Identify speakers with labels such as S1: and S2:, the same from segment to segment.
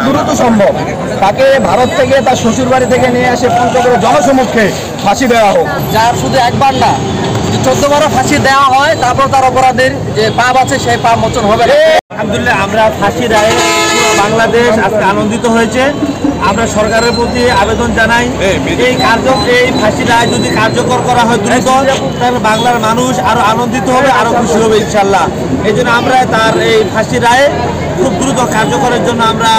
S1: দ্রুত সম্ভব তাকে ভারত থেকে তার শ্বশুর বাড়ি থেকে নিয়ে এসে পঞ্চগড়ের জনসমক্ষে ফাঁসি দেওয়া হোক।
S2: যার শুধু একবার না, 14 বারও ফাঁসি দেওয়া হয়, তারপর তার অপরাধের যে পাপ আছে সেই পাপ মোচন হবে।
S3: আলহামদুলিল্লাহ, আমরা ফাঁসি রায়ে পুরো বাংলাদেশ আজকে আনন্দিত হয়েছে। আমরা সরকারের প্রতি আবেদন জানাই, এই ফাঁসি রায় যদি কার্যকর করা হয় দ্রুত, তাহলে বাংলার মানুষ আরো আনন্দিত হবে, আরো খুশি হবে ইনশাল্লাহ। এই জন্য আমরা তার এই ফাঁসি রায় খুব দ্রুত কার্যকরের জন্য আমরা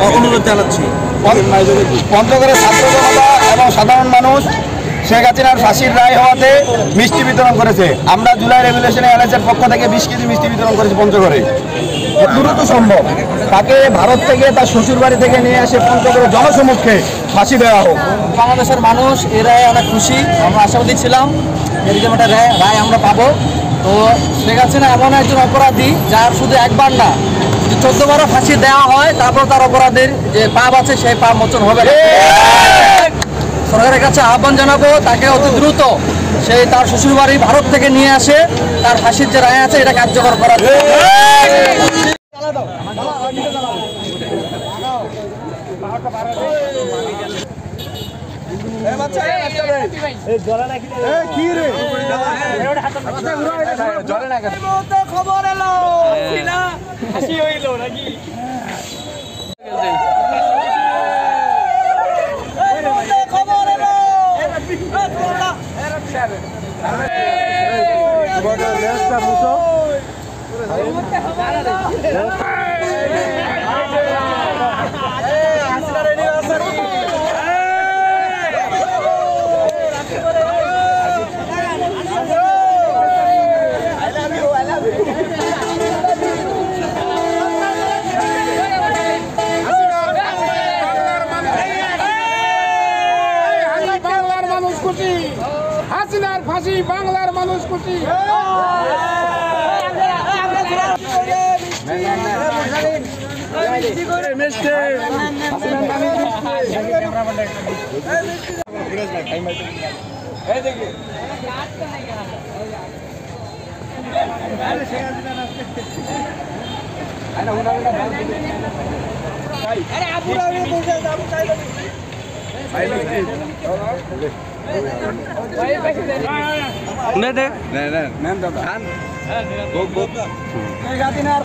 S3: অনুরোধ জানাচ্ছি।
S1: পঞ্চগড়ের ছাত্র জনতা এবং সাধারণ মানুষ শেখ হাসিনার ফাঁসির রায় হওয়াতে মিষ্টি বিতরণ করেছে। আমরা জুলাই রেভলিউশনে এনএসএর পক্ষ থেকে 20 কেজি মিষ্টি বিতরণ করেছি পঞ্চগড়ে। দ্রুত সম্ভব তাকে ভারত থেকে তার শ্বশুর বাড়ি থেকে নিয়ে এসে পঞ্চগড়ের জনসমক্ষে ফাঁসি দেওয়া হোক।
S2: বাংলাদেশের মানুষ এ রায়ে অনেক খুশি, আমরা আশাবাদী ছিলাম এরকম একটা রায় আমরা পাবো। তো শেখ হাসিনা এমন একজন অপরাধী যার শুধু একবার না, 14 বারও ফাঁসি দেওয়া হয়, তারপর তার অপরাধের যে পাপ আছে সেই পাপ মোচন হবে। সরকারের কাছে আহ্বান জানাবো তাকে অতি দ্রুত সেই তার শ্বশুরবাড়ি ভারত থেকে নিয়ে আসে তার ফাঁসির যে রায় আছে এটা কার্যকর করা।
S4: খবর এলো ফাঁসি হইল নাকি? হাসিনার ফাঁসি বাংলার মানুষ খুশি।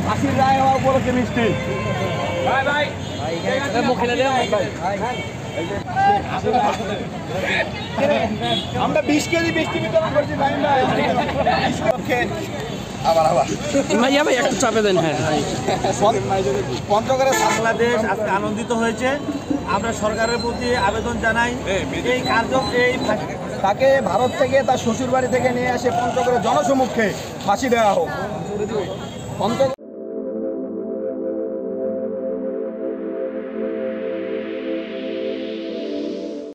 S1: ফাঁসির রায় হওয়া উপলক্ষে মিষ্টি আমরা 20 কেজি মিষ্টি বিতরণ করছি।
S3: পঞ্চগড়ের বাংলাদেশ আজকে আনন্দিত হয়েছে। আমরা সরকারের প্রতি আবেদন জানাই,
S1: তাকে ভারত থেকে তার শ্বশুর বাড়ি থেকে নিয়ে এসে পঞ্চগড়ের জনসমক্ষে ফাঁসি দেওয়া হোক।